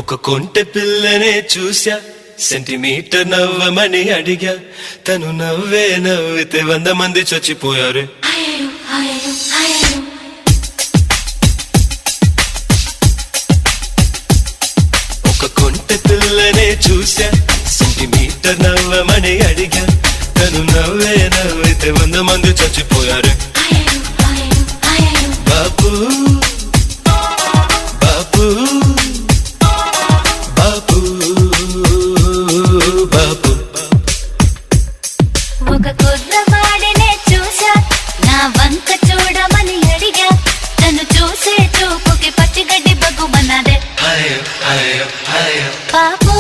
ఒక కొంటె పిల్లనే చూసా, సెంటీమీటర్ నవ్వమని అడిగా, తను నవ్వే నవ్వితే 100 మంది చచ్చిపోయారు. ఒక కొంటె పిల్లనే చూసా, సెంటీమీటర్ నవ్వమని అడిగా, తను నవ్వే నవ్వితే 100 మంది చచ్చిపోయారు. బాబు బాబు బాబు బాబు. ఒక కుర్రవాడినే చూసా, నా వంక చూడమని అడిగా, తను చూసే చూపుకి పచ్చిగడ్డి బగ్గుమన్నదే. అయ్యో అయ్యో అయ్యో బాబు